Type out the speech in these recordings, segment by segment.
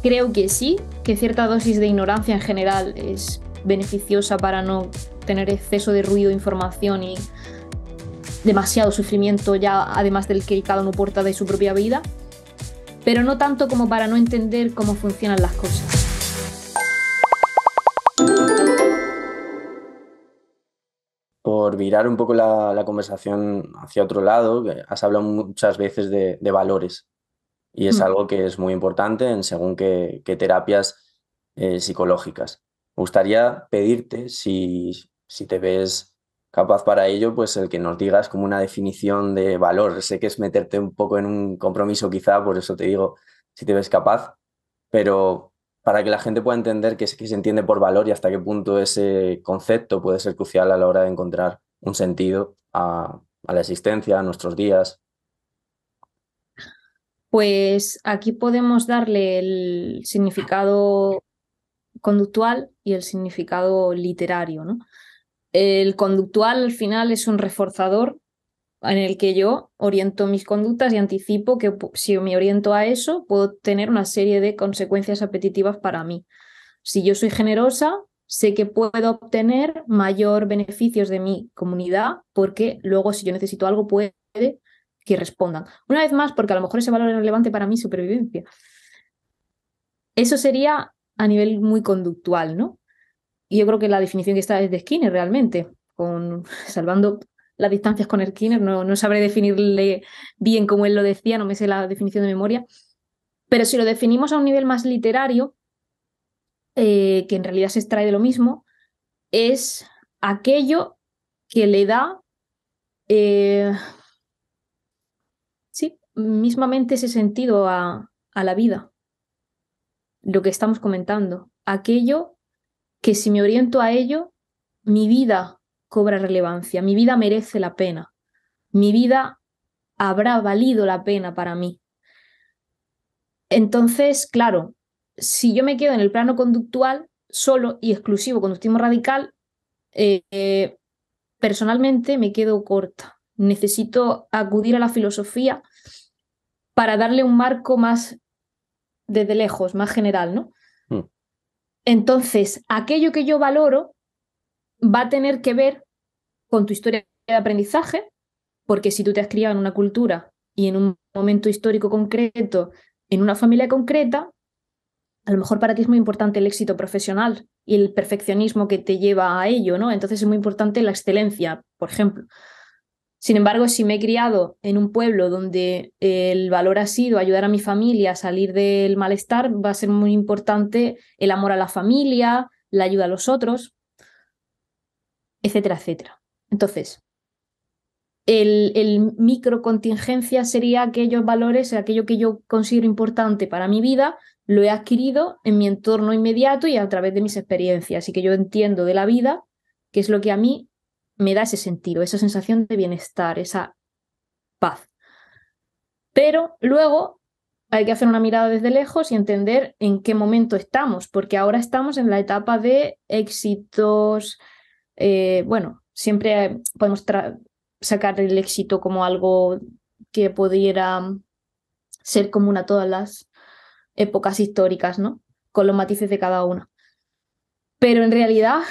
Creo que sí, que cierta dosis de ignorancia en general es beneficiosa para no tener exceso de ruido, información y demasiado sufrimiento ya, además del que cada uno porta de su propia vida, pero no tanto como para no entender cómo funcionan las cosas. Por virar un poco la conversación hacia otro lado, que has hablado muchas veces de valores y es Mm. algo que es muy importante en según qué terapias psicológicas. Me gustaría pedirte si te ves capaz para ello, pues el que nos digas como una definición de valor. Sé que es meterte un poco en un compromiso quizá, por eso te digo si te ves capaz, pero para que la gente pueda entender qué se entiende por valor y hasta qué punto ese concepto puede ser crucial a la hora de encontrar un sentido a la existencia, a nuestros días. Pues aquí podemos darle el significado conductual y el significado literario, ¿no? El conductual al final es un reforzador en el que yo oriento mis conductas y anticipo que si me oriento a eso, puedo tener una serie de consecuencias apetitivas para mí. Si yo soy generosa, sé que puedo obtener mayor beneficios de mi comunidad porque luego si yo necesito algo puede que respondan. Una vez más, porque a lo mejor ese valor es relevante para mi supervivencia. Eso sería a nivel muy conductual, ¿no? Y yo creo que la definición que está es de Skinner realmente, salvando las distancias con Skinner, no sabré definirle bien como él lo decía, no me sé la definición de memoria, pero si lo definimos a un nivel más literario, que en realidad se extrae de lo mismo, es aquello que le da, eh, sí, mismamente ese sentido a la vida, lo que estamos comentando, aquello que si me oriento a ello, mi vida cobra relevancia, mi vida merece la pena, mi vida habrá valido la pena para mí. Entonces, claro, si yo me quedo en el plano conductual, solo y exclusivo conductismo radical, eh, eh, personalmente me quedo corta. Necesito acudir a la filosofía para darle un marco más desde lejos, más general, ¿no? Mm. Entonces, aquello que yo valoro va a tener que ver con tu historia de aprendizaje, porque si tú te has criado en una cultura y en un momento histórico concreto, en una familia concreta, a lo mejor para ti es muy importante el éxito profesional y el perfeccionismo que te lleva a ello, ¿no? Entonces es muy importante la excelencia, por ejemplo. Sin embargo, si me he criado en un pueblo donde el valor ha sido ayudar a mi familia a salir del malestar, va a ser muy importante el amor a la familia, la ayuda a los otros, etcétera, etcétera. Entonces, el microcontingencia sería aquellos valores, aquello que yo considero importante para mi vida, lo he adquirido en mi entorno inmediato y a través de mis experiencias, y que yo entiendo de la vida qué es lo que a mí me da ese sentido, esa sensación de bienestar, esa paz. Pero luego hay que hacer una mirada desde lejos y entender en qué momento estamos, porque ahora estamos en la etapa de éxitos. Bueno, siempre podemos sacar el éxito como algo que pudiera ser común a todas las épocas históricas, ¿no? Con los matices de cada una. Pero en realidad,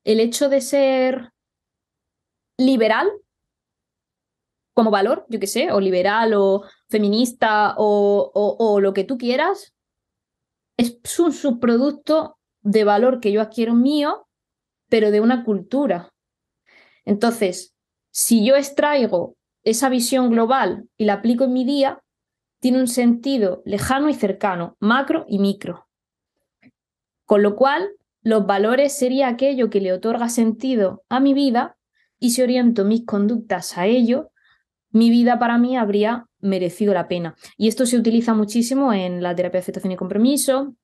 el hecho de ser liberal como valor, yo qué sé, o liberal o feminista o lo que tú quieras, es un subproducto de valor que yo adquiero mío, pero de una cultura. Entonces, si yo extraigo esa visión global y la aplico en mi día, tiene un sentido lejano y cercano, macro y micro. Con lo cual, los valores sería aquello que le otorga sentido a mi vida y si oriento mis conductas a ello, mi vida para mí habría merecido la pena. Y esto se utiliza muchísimo en la terapia de aceptación y compromiso,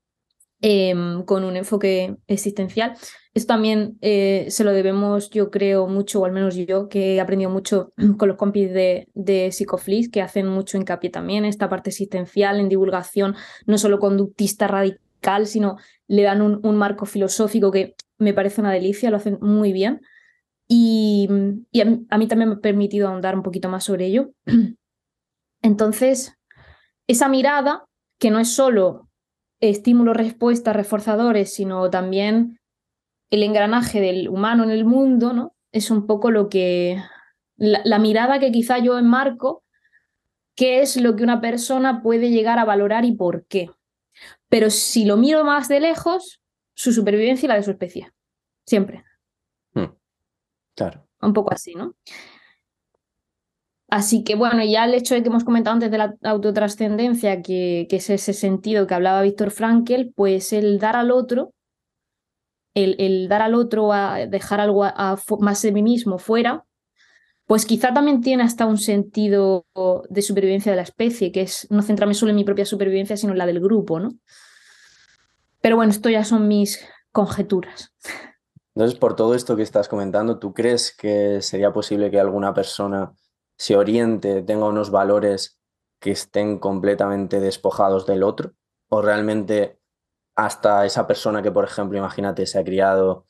con un enfoque existencial. Esto también se lo debemos, yo creo, mucho, o al menos yo, que he aprendido mucho con los compis de Psicoflix, que hacen mucho hincapié también en esta parte existencial, en divulgación, no solo conductista radical, sino le dan un marco filosófico que me parece una delicia, lo hacen muy bien. Y a mí también me ha permitido ahondar un poquito más sobre ello. Entonces, esa mirada, que no es solo estímulos, respuestas, reforzadores, sino también el engranaje del humano en el mundo, ¿no? Es un poco lo que, la mirada que quizá yo enmarco, qué es lo que una persona puede llegar a valorar y por qué. Pero si lo miro más de lejos, su supervivencia y la de su especie. Siempre. Claro. Un poco así, ¿no? Así que bueno, ya el hecho de que hemos comentado antes de la autotrascendencia, que es ese sentido que hablaba Víctor Frankl, pues el dar al otro, el dar al otro a dejar algo más de mí mismo fuera, pues quizá también tiene hasta un sentido de supervivencia de la especie, que es no centrarme solo en mi propia supervivencia, sino en la del grupo, ¿no? Pero bueno, esto ya son mis conjeturas. Entonces, por todo esto que estás comentando, ¿tú crees que sería posible que alguna persona se oriente, tenga unos valores que estén completamente despojados del otro? ¿O realmente hasta esa persona que, por ejemplo, imagínate, se ha criado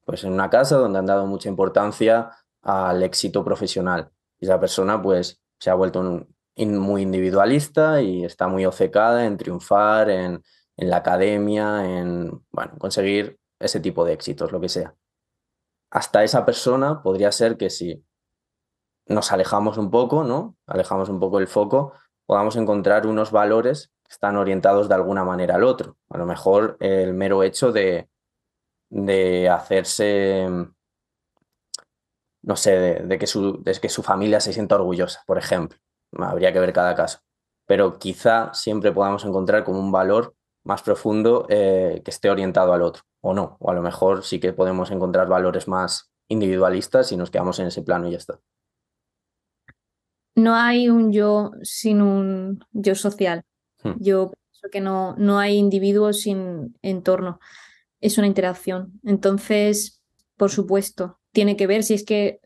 pues, en una casa donde han dado mucha importancia al éxito profesional? Y esa persona pues, se ha vuelto muy individualista y está muy obcecada en triunfar, en la academia, en bueno, conseguir ese tipo de éxitos, lo que sea. Hasta esa persona podría ser que si nos alejamos un poco, ¿no? Alejamos un poco el foco, podamos encontrar unos valores que están orientados de alguna manera al otro. A lo mejor el mero hecho de hacerse, no sé, de que su familia se sienta orgullosa, por ejemplo. Habría que ver cada caso. Pero quizá siempre podamos encontrar como un valor más profundo que esté orientado al otro, o no. O a lo mejor sí que podemos encontrar valores más individualistas y nos quedamos en ese plano y ya está. No hay un yo sin un yo social. Hmm. Yo pienso que no hay individuos sin entorno. Es una interacción. Entonces, por supuesto, tiene que ver si es que,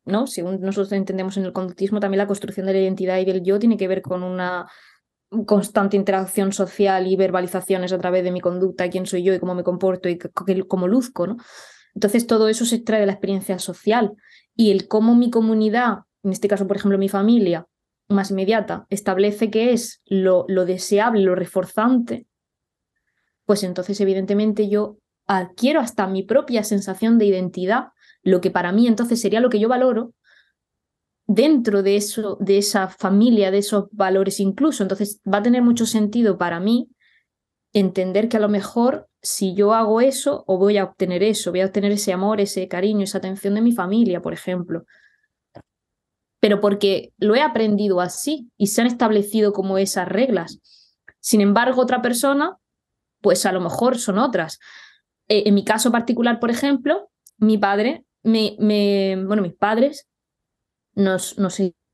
¿no? Según nosotros entendemos en el conductismo, también la construcción de la identidad y del yo tiene que ver con una constante interacción social y verbalizaciones a través de mi conducta, quién soy yo y cómo me comporto y cómo luzco, ¿no? Entonces, todo eso se extrae de la experiencia social y el cómo mi comunidad, en este caso, por ejemplo, mi familia más inmediata, establece que es lo deseable, lo reforzante, pues entonces, evidentemente, yo adquiero hasta mi propia sensación de identidad, lo que para mí entonces sería lo que yo valoro dentro de eso, de esa familia, de esos valores incluso. Entonces, va a tener mucho sentido para mí entender que a lo mejor si yo hago eso o voy a obtener eso, voy a obtener ese amor, ese cariño, esa atención de mi familia, por ejemplo. Pero porque lo he aprendido así y se han establecido como esas reglas. Sin embargo, otra persona, pues a lo mejor son otras. En mi caso particular, por ejemplo, mi padre, bueno, mis padres nos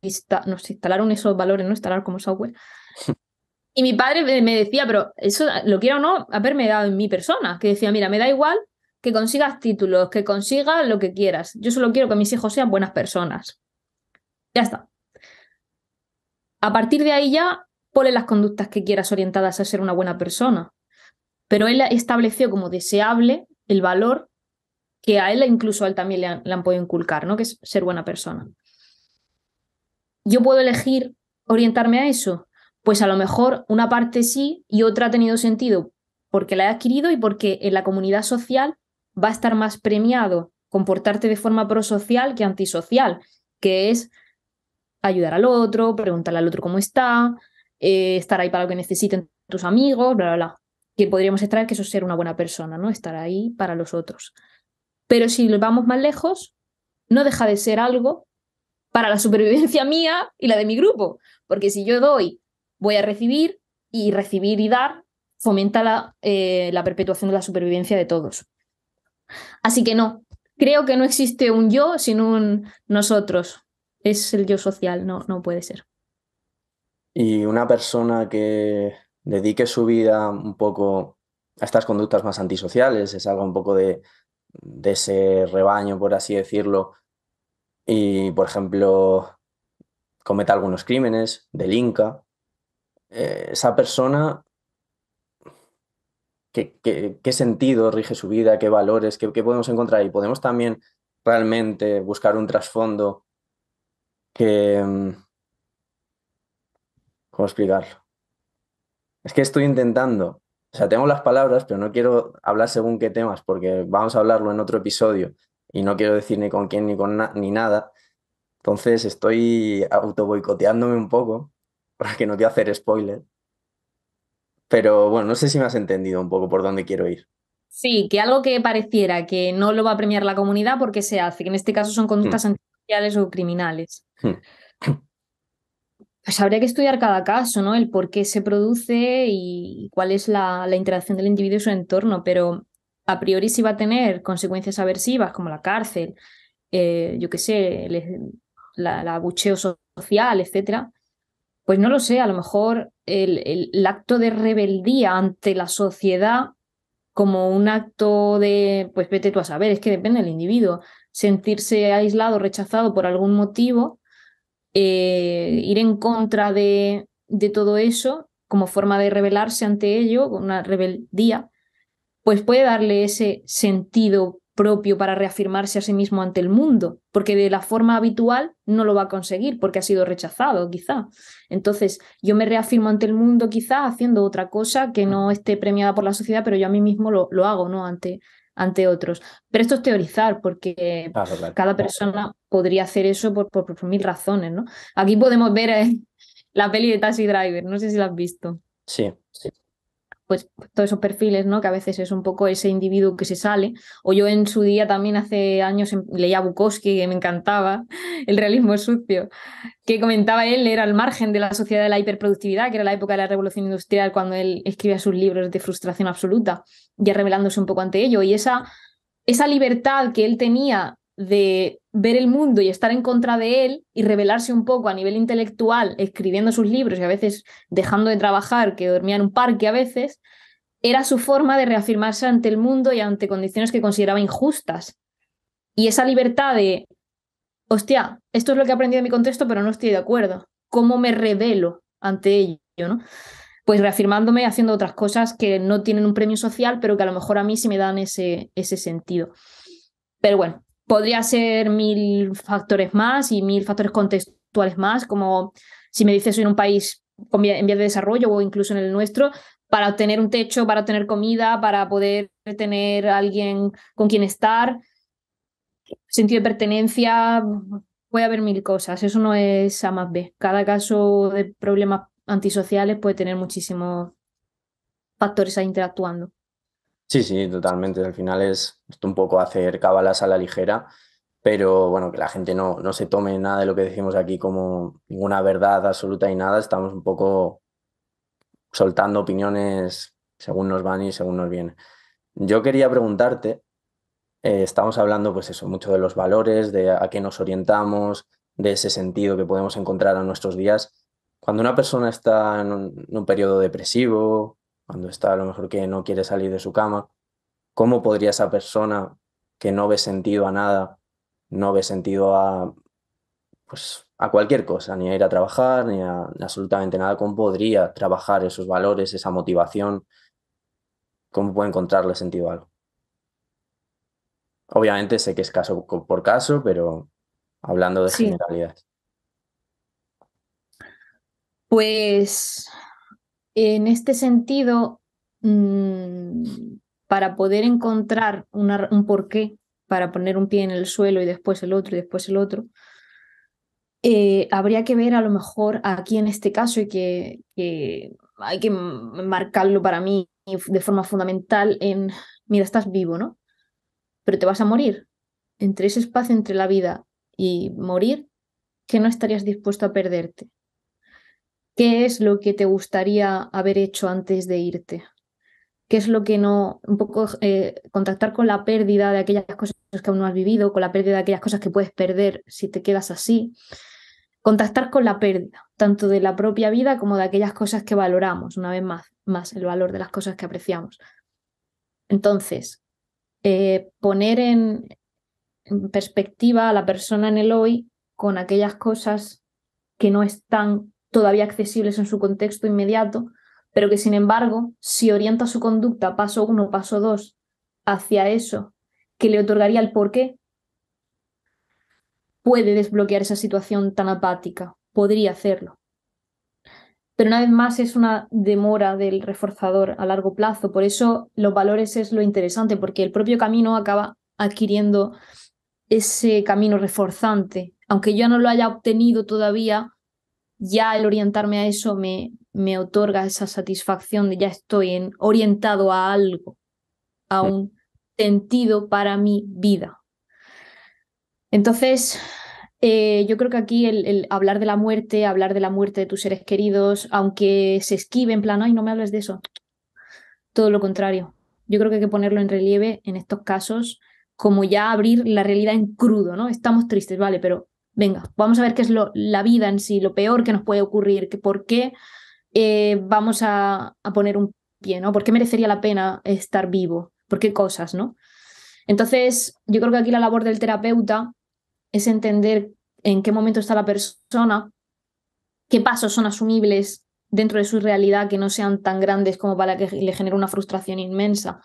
instalaron esos valores, no instalar como software. Y mi padre me decía, pero eso, lo quiera o no, haberme dado en mi persona, que decía, mira, me da igual que consigas títulos, que consigas lo que quieras. Yo solo quiero que mis hijos sean buenas personas. Ya está. A partir de ahí ya ponle las conductas que quieras orientadas a ser una buena persona. Pero él estableció como deseable el valor que a él incluso a él también le han podido inculcar, ¿no? Que es ser buena persona. ¿Yo puedo elegir orientarme a eso? Pues a lo mejor una parte sí y otra ha tenido sentido porque la he adquirido y porque en la comunidad social va a estar más premiado comportarte de forma prosocial que antisocial, que es ayudar al otro, preguntarle al otro cómo está, estar ahí para lo que necesiten tus amigos, bla, bla, bla. Que podríamos extraer que eso es ser una buena persona, ¿no? Estar ahí para los otros. Pero si vamos más lejos, no deja de ser algo para la supervivencia mía y la de mi grupo. Porque si yo doy, voy a recibir y dar fomenta la perpetuación de la supervivencia de todos. Así que no, creo que no existe un yo sin un nosotros. Es el yo social, no puede ser. Y una persona que dedique su vida un poco a estas conductas más antisociales, se salga un poco de ese rebaño, por así decirlo, y, por ejemplo, cometa algunos crímenes, delinca, esa persona, ¿qué sentido rige su vida? ¿Qué valores? ¿Qué podemos encontrar? Y podemos también realmente buscar un trasfondo que... ¿Cómo explicarlo? Es que estoy intentando. O sea, tengo las palabras, pero no quiero hablar según qué temas, porque vamos a hablarlo en otro episodio y no quiero decir ni con quién ni ni nada. Entonces estoy auto boicoteándome un poco, porque no quiero hacer spoiler. Pero bueno, no sé si me has entendido un poco por dónde quiero ir. Sí, que algo que pareciera que no lo va a premiar la comunidad porque se hace, que en este caso son Hmm, conductas antisociales o criminales. hmm. Pues habría que estudiar cada caso, ¿no? El por qué se produce y cuál es la interacción del individuo y su entorno, pero a priori sí va a tener consecuencias aversivas como la cárcel, yo qué sé, el abucheo social, etcétera. Pues no lo sé, a lo mejor el acto de rebeldía ante la sociedad como un acto de, pues vete tú a saber, es que depende del individuo, sentirse aislado, rechazado por algún motivo, ir en contra de todo eso como forma de rebelarse ante ello, una rebeldía, pues puede darle ese sentido propio para reafirmarse a sí mismo ante el mundo, porque de la forma habitual no lo va a conseguir porque ha sido rechazado, quizá. Entonces, yo me reafirmo ante el mundo quizá haciendo otra cosa que no esté premiada por la sociedad, pero yo a mí mismo lo hago, ¿no? Ante otros. Pero esto es teorizar, porque Claro, claro. cada persona podría hacer eso por mil razones, ¿no? Aquí podemos ver la peli de Taxi Driver, no sé si la has visto Sí, pues todos esos perfiles, ¿no? Que a veces es un poco ese individuo que se sale. O yo en su día también hace años leía a Bukowski, que me encantaba, el realismo sucio, que comentaba él, era al margen de la sociedad de la hiperproductividad, que era la época de la revolución industrial, cuando él escribía sus libros de frustración absoluta, ya revelándose un poco ante ello. Y esa libertad que él tenía de ver el mundo y estar en contra de él y rebelarse un poco a nivel intelectual, escribiendo sus libros y a veces dejando de trabajar, que dormía en un parque a veces, era su forma de reafirmarse ante el mundo y ante condiciones que consideraba injustas. Y esa libertad de, hostia, esto es lo que he aprendido en mi contexto, pero no estoy de acuerdo. ¿Cómo me rebelo ante ello, ¿no? Pues reafirmándome, haciendo otras cosas que no tienen un premio social, pero que a lo mejor a mí sí me dan ese sentido. Pero bueno, podría ser mil factores más y mil factores contextuales más, como si me dices en un país en vías de desarrollo o incluso en el nuestro, para obtener un techo, para obtener comida, para poder tener alguien con quien estar, sentido de pertenencia, puede haber mil cosas. Eso no es A más B. Cada caso de problemas antisociales puede tener muchísimos factores ahí interactuando. sí, sí, totalmente. Al final es esto un poco hacer cábalas a la ligera, pero bueno, que la gente no se tome nada de lo que decimos aquí como ninguna verdad absoluta y nada. Estamos un poco soltando opiniones según nos van y según nos viene. Yo quería preguntarte, estamos hablando pues eso, mucho de los valores, de a qué nos orientamos, de ese sentido que podemos encontrar a nuestros días. Cuando una persona está en un periodo depresivo, cuando está a lo mejor que no quiere salir de su cama, ¿cómo podría esa persona que no ve sentido a nada, no ve sentido a, pues, a cualquier cosa, ni a ir a trabajar, ni absolutamente nada, cómo podría trabajar esos valores, esa motivación, cómo puede encontrarle sentido a algo? Obviamente sé que es caso por caso, pero hablando de Sí, generalidades. pues en este sentido, para poder encontrar un porqué, para poner un pie en el suelo y después el otro y después el otro, habría que ver a lo mejor aquí en este caso y que hay que marcarlo para mí de forma fundamental en, mira, estás vivo, ¿no? Pero te vas a morir. Entre ese espacio entre la vida y morir, ¿qué no estarías dispuesto a perderte? ¿Qué es lo que te gustaría haber hecho antes de irte? ¿Qué es lo que no, un poco contactar con la pérdida de aquellas cosas que aún no has vivido, con la pérdida de aquellas cosas que puedes perder si te quedas así? Contactar con la pérdida, tanto de la propia vida como de aquellas cosas que valoramos, una vez más el valor de las cosas que apreciamos. Entonces, poner en perspectiva a la persona en el hoy con aquellas cosas que no están todavía accesibles en su contexto inmediato, pero que sin embargo, si orienta su conducta paso uno, paso dos, hacia eso que le otorgaría el porqué, puede desbloquear esa situación tan apática, podría hacerlo. pero una vez más es una demora del reforzador a largo plazo. Por eso los valores es lo interesante, porque el propio camino acaba adquiriendo ese camino reforzante. Aunque yo no lo haya obtenido todavía, ya el orientarme a eso me otorga esa satisfacción de ya estoy orientado a algo, a Mm. un sentido para mi vida. Entonces, yo creo que aquí el hablar de la muerte de tus seres queridos, aunque se esquive en plan, ay, no me hables de eso, todo lo contrario. Yo creo que hay que ponerlo en relieve en estos casos, como ya abrir la realidad en crudo, ¿no? Estamos tristes, vale, pero venga, vamos a ver qué es la vida en sí, lo peor que nos puede ocurrir, que por qué vamos a poner un pie, ¿no? ¿Por qué merecería la pena estar vivo? ¿Por qué cosas, no? Entonces, yo creo que aquí la labor del terapeuta es entender en qué momento está la persona, qué pasos son asumibles dentro de su realidad que no sean tan grandes como para que le genere una frustración inmensa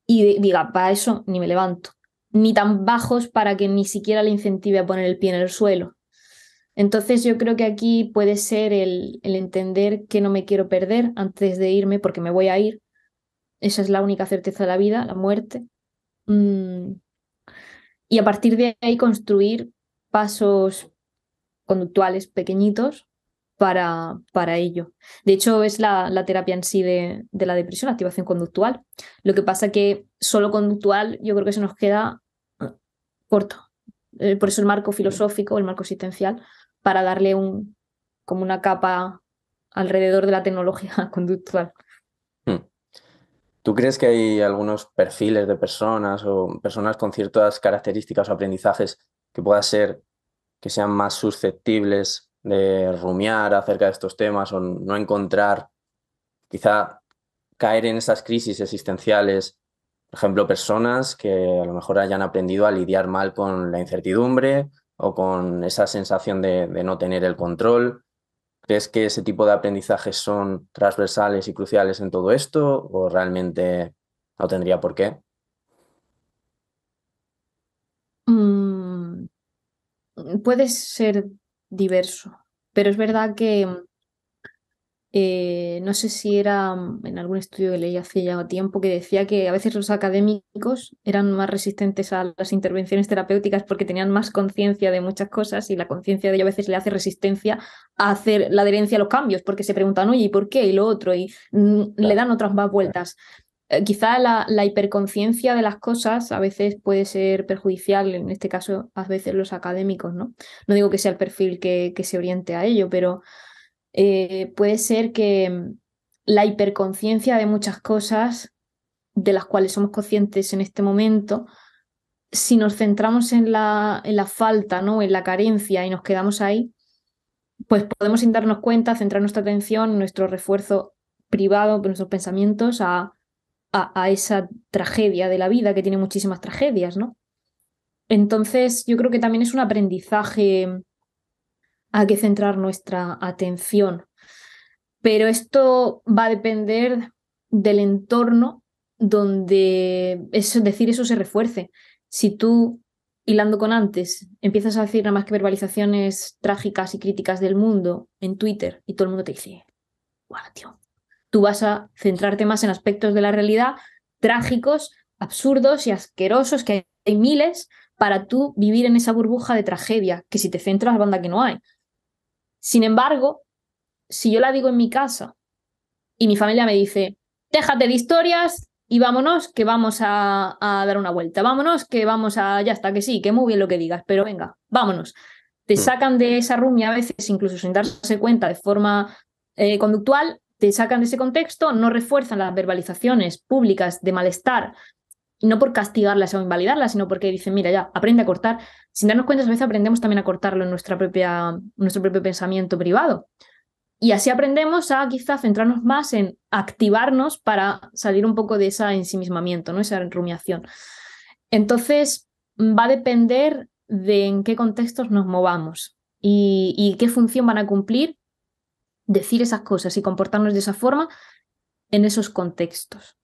y diga, para eso ni me levanto, ni tan bajos para que ni siquiera le incentive a poner el pie en el suelo. Entonces yo creo que aquí puede ser el entender que no me quiero perder antes de irme porque me voy a ir. Esa es la única certeza de la vida, la muerte. Y a partir de ahí construir pasos conductuales pequeñitos para ello. De hecho, es la terapia en sí de la depresión, la activación conductual. Lo que pasa que solo conductual yo creo que se nos queda corto. Por eso el marco filosófico, el marco existencial, para darle como una capa alrededor de la tecnología conductual. Mm. ¿Tú crees que hay algunos perfiles de personas o personas con ciertas características o aprendizajes que pueda ser que sean más susceptibles de rumiar acerca de estos temas o no encontrar, quizá caer en esas crisis existenciales? Por ejemplo, personas que a lo mejor hayan aprendido a lidiar mal con la incertidumbre o con esa sensación de no tener el control. ¿Crees que ese tipo de aprendizajes son transversales y cruciales en todo esto o realmente no tendría por qué? Mm, puede ser diverso, pero es verdad que no sé si era en algún estudio que leí hace ya tiempo que decía que a veces los académicos eran más resistentes a las intervenciones terapéuticas porque tenían más conciencia de muchas cosas y la conciencia de ello a veces le hace resistencia a hacer la adherencia a los cambios porque se preguntan, oye, ¿y por qué? Y lo otro, y le Claro. dan otras más vueltas. Quizá la hiperconciencia de las cosas a veces puede ser perjudicial, en este caso a veces los académicos, ¿no? No digo que sea el perfil que se oriente a ello, pero puede ser que la hiperconciencia de muchas cosas de las cuales somos conscientes en este momento, si nos centramos en la falta, ¿no? En la carencia y nos quedamos ahí, pues podemos sin darnos cuenta, centrar nuestra atención, nuestro refuerzo privado, nuestros pensamientos a esa tragedia de la vida que tiene muchísimas tragedias, ¿no? Entonces, yo creo que también es un aprendizaje a que centrar nuestra atención. Pero esto va a depender del entorno donde, es decir, eso se refuerce. Si tú, hilando con antes, empiezas a decir nada más que verbalizaciones trágicas y críticas del mundo en Twitter y todo el mundo te dice, guau, tío, tú vas a centrarte más en aspectos de la realidad trágicos, absurdos y asquerosos, que hay miles, para tú vivir en esa burbuja de tragedia, que si te centras, banda que no hay. Sin embargo, si yo la digo en mi casa y mi familia me dice, déjate de historias y vámonos, que vamos a dar una vuelta, vámonos, que vamos a, ya está, que sí, que muy bien lo que digas, pero venga, vámonos. Te Mm. sacan de esa rumia a veces, incluso sin darse cuenta de forma conductual, te sacan de ese contexto, no refuerzan las verbalizaciones públicas de malestar, y no por castigarlas o invalidarlas, sino porque dicen, mira, ya, aprende a cortar. Sin darnos cuenta, a veces aprendemos también a cortarlo en nuestro propio pensamiento privado. Y así aprendemos a quizá centrarnos más en activarnos para salir un poco de ese ensimismamiento, ¿no? Esa rumiación. Entonces, va a depender de en qué contextos nos movamos y qué función van a cumplir decir esas cosas y comportarnos de esa forma en esos contextos.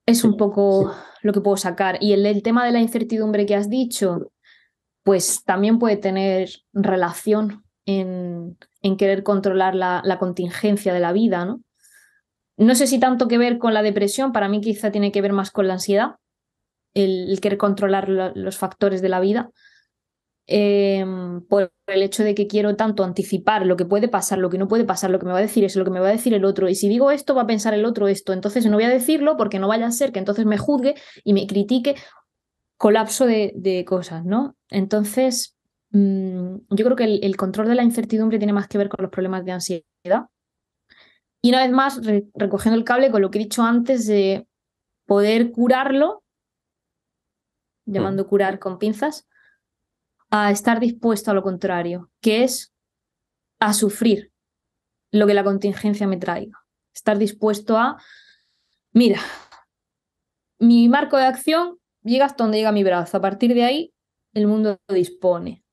Es un Sí. poco lo que puedo sacar. Y el tema de la incertidumbre que has dicho, pues también puede tener relación en querer controlar la contingencia de la vida, ¿no? No sé si tanto que ver con la depresión, para mí quizá tiene que ver más con la ansiedad, el querer controlar los factores de la vida, por el hecho de que quiero tanto anticipar lo que puede pasar, lo que no puede pasar, lo que me va a decir eso, lo que me va a decir el otro, y si digo esto va a pensar el otro esto, entonces no voy a decirlo porque no vaya a ser que entonces me juzgue y me critique, colapso de cosas, ¿no? Entonces, yo creo que el control de la incertidumbre tiene más que ver con los problemas de ansiedad. Y una vez más, recogiendo el cable con lo que he dicho antes de poder curarlo, llamando curar con pinzas, a estar dispuesto a lo contrario, que es a sufrir lo que la contingencia me traiga. Estar dispuesto a, mira, mi marco de acción llega hasta donde llega mi brazo. A partir de ahí, el mundo dispone.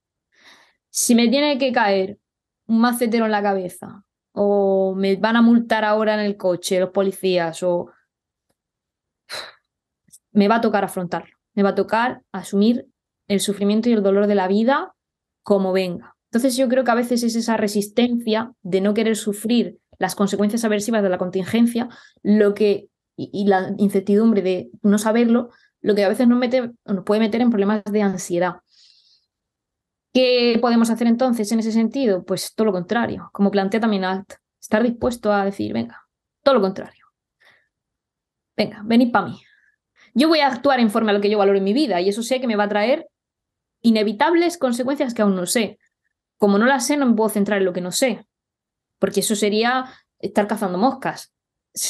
Si me tiene que caer un macetero en la cabeza, o me van a multar ahora en el coche los policías, o me va a tocar afrontarlo. Me va a tocar asumir el sufrimiento y el dolor de la vida como venga. Entonces yo creo que a veces es esa resistencia de no querer sufrir las consecuencias aversivas de la contingencia, lo que, y la incertidumbre de no saberlo, lo que a veces nos puede meter en problemas de ansiedad. ¿Qué podemos hacer entonces en ese sentido? Pues todo lo contrario, como plantea también Alt, estar dispuesto a decir, venga, todo lo contrario. Venga, venid para mí. Yo voy a actuar en forma a lo que yo valoro en mi vida y eso sé que me va a traer inevitables consecuencias que aún no sé. Como no las sé, no me puedo centrar en lo que no sé, porque eso sería estar cazando moscas.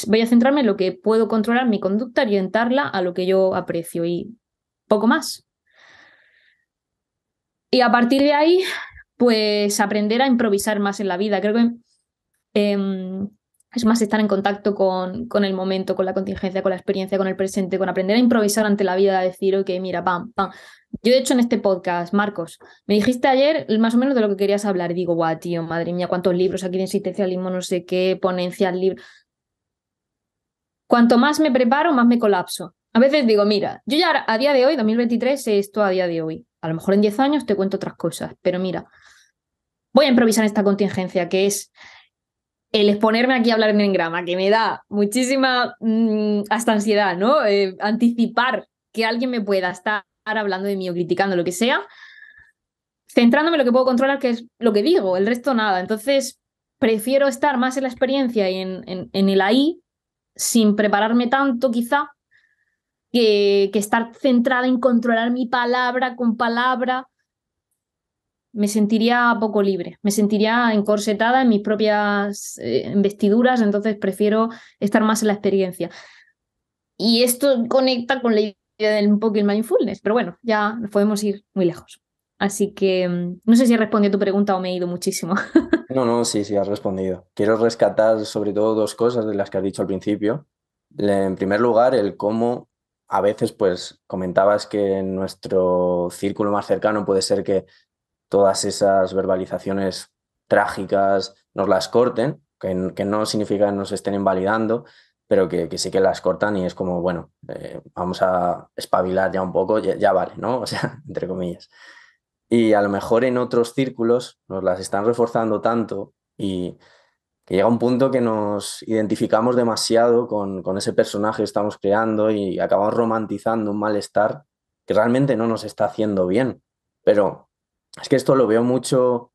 Voy a centrarme en lo que puedo controlar mi conducta, orientarla a lo que yo aprecio y poco más. Y a partir de ahí, pues aprender a improvisar más en la vida. Creo que es más estar en contacto con el momento, con la contingencia, con la experiencia, con el presente, con aprender a improvisar ante la vida, a decir, ok, mira, pam, pam. Yo, de hecho, en este podcast, Marcos, me dijiste ayer más o menos de lo que querías hablar y digo, guau, tío, madre mía, cuántos libros aquí de existencialismo, no sé qué, ponencias, libros. Cuanto más me preparo, más me colapso. A veces digo, mira, yo ya a día de hoy, 2023, sé esto a día de hoy. A lo mejor en 10 años te cuento otras cosas, pero mira, voy a improvisar esta contingencia, que es el exponerme aquí a hablar en engrama, que me da muchísima hasta ansiedad, ¿no? Anticipar que alguien me pueda estar hablando de mí o criticando lo que sea, centrándome en lo que puedo controlar, que es lo que digo, el resto nada. Entonces, prefiero estar más en la experiencia y en el ahí, sin prepararme tanto quizá, que estar centrada en controlar mi palabra con palabra. Me sentiría poco libre, me sentiría encorsetada en mis propias vestiduras, entonces prefiero estar más en la experiencia. Y esto conecta con la idea del un poco el mindfulness, pero bueno, ya nos podemos ir muy lejos. Así que no sé si he respondido a tu pregunta o me he ido muchísimo. No, no, sí, sí, has respondido. Quiero rescatar sobre todo dos cosas de las que has dicho al principio. En primer lugar, el cómo a veces, pues, comentabas que en nuestro círculo más cercano puede ser que todas esas verbalizaciones trágicas nos las corten, que no significa que nos estén invalidando, pero que sí que las cortan y es como, bueno, vamos a espabilar ya un poco, ya vale, ¿no? O sea, entre comillas. Y a lo mejor en otros círculos nos las están reforzando tanto y que llega un punto que nos identificamos demasiado con ese personaje que estamos creando y acabamos romantizando un malestar que realmente no nos está haciendo bien. Pero es que esto lo veo mucho,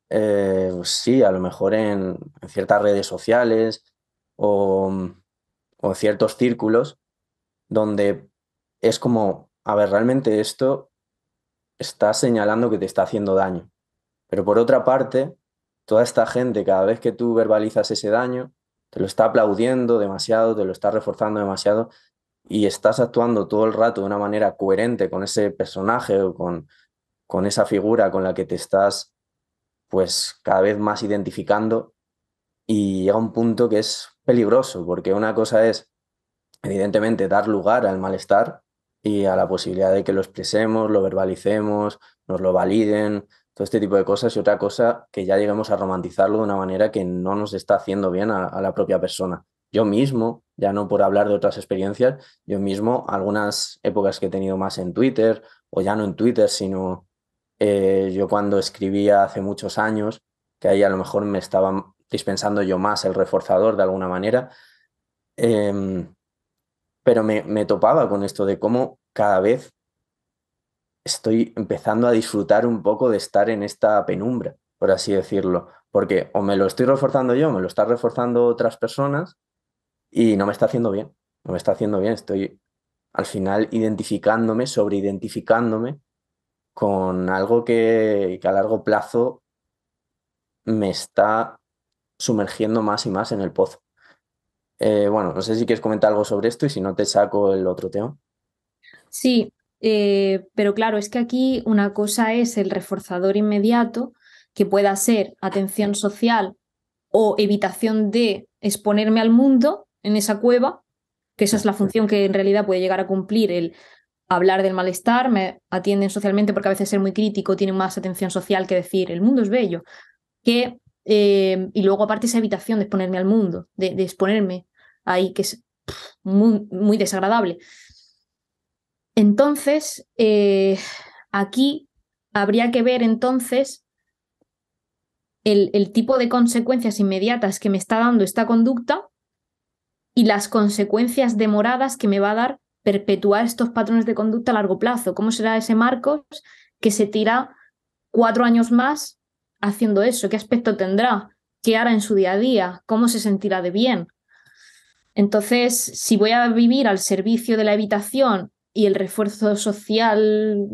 pues sí, a lo mejor en ciertas redes sociales o en ciertos círculos donde es como, a ver, realmente esto está señalando que te está haciendo daño. Pero por otra parte, toda esta gente, cada vez que tú verbalizas ese daño, te lo está aplaudiendo demasiado, te lo está reforzando demasiado y estás actuando todo el rato de una manera coherente con ese personaje o con esa figura con la que te estás pues cada vez más identificando y llega un punto que es peligroso, porque una cosa es evidentemente dar lugar al malestar y a la posibilidad de que lo expresemos, lo verbalicemos, nos lo validen, todo este tipo de cosas y otra cosa que ya lleguemos a romantizarlo de una manera que no nos está haciendo bien a la propia persona. Yo mismo, ya no por hablar de otras experiencias, yo mismo, algunas épocas que he tenido más en Twitter, o ya no en Twitter, sino yo cuando escribía hace muchos años, que ahí a lo mejor me estaba dispensando yo más el reforzador de alguna manera. Em, pero me topaba con esto de cómo cada vez estoy empezando a disfrutar un poco de estar en esta penumbra, por así decirlo, porque o me lo estoy reforzando yo, o me lo están reforzando otras personas y no me está haciendo bien, no me está haciendo bien, estoy al final identificándome, sobreidentificándome con algo que a largo plazo me está sumergiendo más y más en el pozo. Bueno, no sé si quieres comentar algo sobre esto y si no te saco el otro tema. Sí, pero claro, es que aquí una cosa es el reforzador inmediato, que pueda ser atención social o evitación de exponerme al mundo en esa cueva, que esa es la función que en realidad puede llegar a cumplir el hablar del malestar, me atienden socialmente porque a veces ser muy crítico tiene más atención social que decir el mundo es bello, que, y luego aparte esa evitación de exponerme al mundo, de exponerme ahí, que es muy, muy desagradable. Entonces, aquí habría que ver entonces el tipo de consecuencias inmediatas que me está dando esta conducta y las consecuencias demoradas que me va a dar perpetuar estos patrones de conducta a largo plazo. ¿Cómo será ese Marcos que se tira 4 años más haciendo eso? ¿Qué aspecto tendrá? ¿Qué hará en su día a día? ¿Cómo se sentirá de bien? Entonces, si voy a vivir al servicio de la evitación y el refuerzo social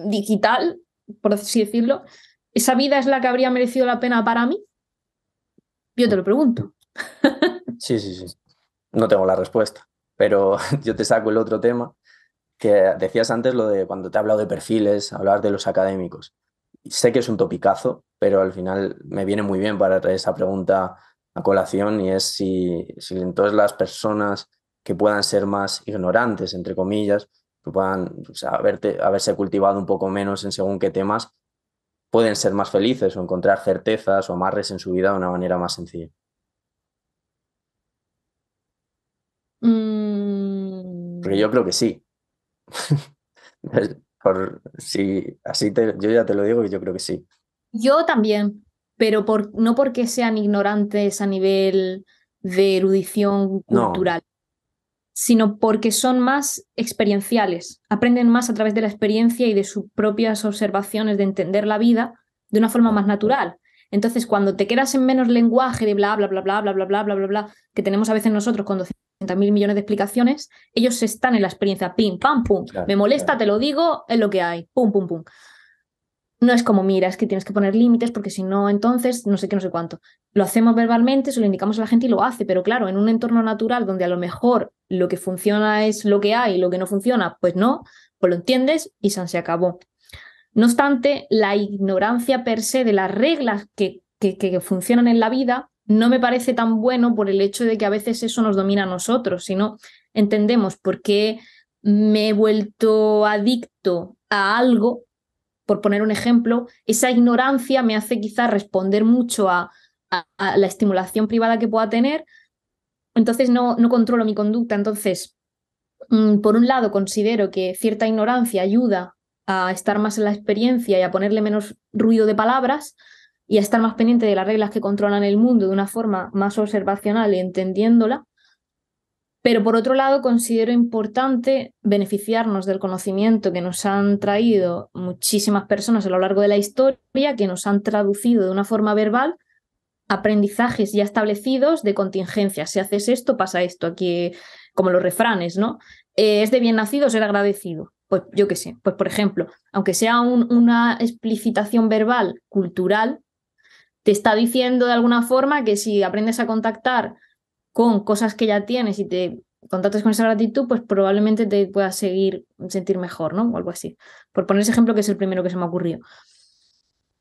digital, por así decirlo, ¿esa vida es la que habría merecido la pena para mí? Yo te lo pregunto. Sí, sí, sí. No tengo la respuesta, pero yo te saco el otro tema que decías antes, lo de cuando te he hablado de perfiles, hablar de los académicos. Sé que es un topicazo, pero al final me viene muy bien para traer esa pregunta a colación y es si entonces las personas que puedan ser más ignorantes, entre comillas, que puedan, o sea, haberse cultivado un poco menos en según qué temas, pueden ser más felices o encontrar certezas o amarres en su vida de una manera más sencilla. Porque Mm, yo creo que sí. Si así yo ya te lo digo que yo creo que sí. yo también, pero no porque sean ignorantes a nivel de erudición No, cultural, sino porque son más experienciales, aprenden más a través de la experiencia y de sus propias observaciones de entender la vida de una forma más natural. Entonces, cuando te quedas en menos lenguaje de bla, bla, bla, bla, bla, bla, bla, bla, bla, bla, que tenemos a veces nosotros con 200.000 millones de explicaciones, ellos están en la experiencia, pim, pam, pum, claro, me molesta, te lo digo, es lo que hay, pum, pum, pum. No es como, mira, es que tienes que poner límites porque si no, entonces no sé qué, no sé cuánto. Lo hacemos verbalmente, se lo indicamos a la gente y lo hace, pero claro, en un entorno natural donde a lo mejor lo que funciona es lo que hay y lo que no funciona, pues no, pues lo entiendes y se acabó. No obstante, la ignorancia per se de las reglas que funcionan en la vida no me parece tan bueno por el hecho de que a veces eso nos domina a nosotros, sino entendemos por qué me he vuelto adicto a algo por poner un ejemplo, esa ignorancia me hace quizás responder mucho a la estimulación privada que pueda tener, entonces no controlo mi conducta. Entonces, por un lado, considero que cierta ignorancia ayuda a estar más en la experiencia y a ponerle menos ruido de palabras y a estar más pendiente de las reglas que controlan el mundo de una forma más observacional y entendiéndola. Pero por otro lado, considero importante beneficiarnos del conocimiento que nos han traído muchísimas personas a lo largo de la historia, que nos han traducido de una forma verbal aprendizajes ya establecidos de contingencia. Si haces esto, pasa esto. Aquí, como los refranes, ¿no? Es de bien nacido ser agradecido. Pues yo qué sé, pues por ejemplo, aunque sea una explicitación verbal cultural, te está diciendo de alguna forma que si aprendes a contactar con cosas que ya tienes y te contactas con esa gratitud, pues probablemente te puedas sentir mejor, ¿no? O algo así. Por poner ese ejemplo que es el primero que se me ha ocurrido.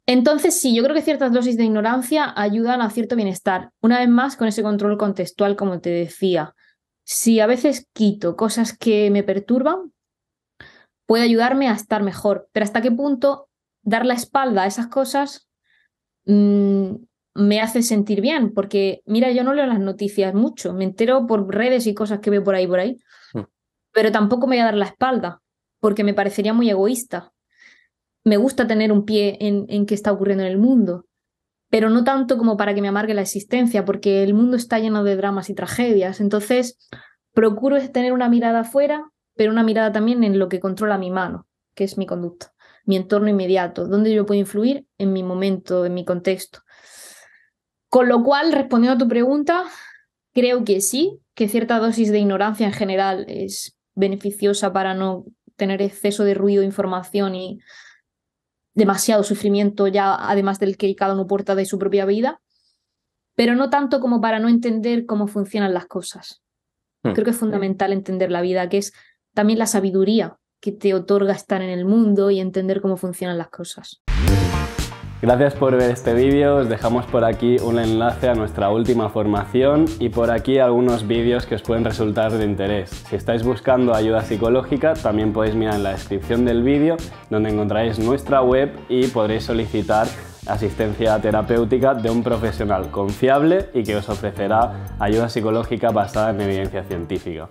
Entonces, sí, yo creo que ciertas dosis de ignorancia ayudan a cierto bienestar. Una vez más, con ese control contextual, como te decía. Si a veces quito cosas que me perturban, puede ayudarme a estar mejor. Pero ¿hasta qué punto dar la espalda a esas cosas mmm, me hace sentir bien? Porque, mira, yo no leo las noticias mucho, me entero por redes y cosas que veo por ahí, Mm, pero tampoco me voy a dar la espalda, porque me parecería muy egoísta. me gusta tener un pie en qué está ocurriendo en el mundo, pero no tanto como para que me amargue la existencia, porque el mundo está lleno de dramas y tragedias. Entonces, procuro tener una mirada afuera, pero una mirada también en lo que controla mi mano, que es mi conducta, mi entorno inmediato, donde yo puedo influir en mi momento, en mi contexto. Con lo cual, respondiendo a tu pregunta, creo que sí, que cierta dosis de ignorancia en general es beneficiosa para no tener exceso de ruido, información y demasiado sufrimiento ya, además del que cada uno porta de su propia vida, pero no tanto como para no entender cómo funcionan las cosas. Creo que es fundamental entender la vida, que es también la sabiduría que te otorga estar en el mundo y entender cómo funcionan las cosas. Gracias por ver este vídeo, os dejamos por aquí un enlace a nuestra última formación y por aquí algunos vídeos que os pueden resultar de interés. Si estáis buscando ayuda psicológica, también podéis mirar en la descripción del vídeo donde encontraréis nuestra web y podréis solicitar asistencia terapéutica de un profesional confiable y que os ofrecerá ayuda psicológica basada en evidencia científica.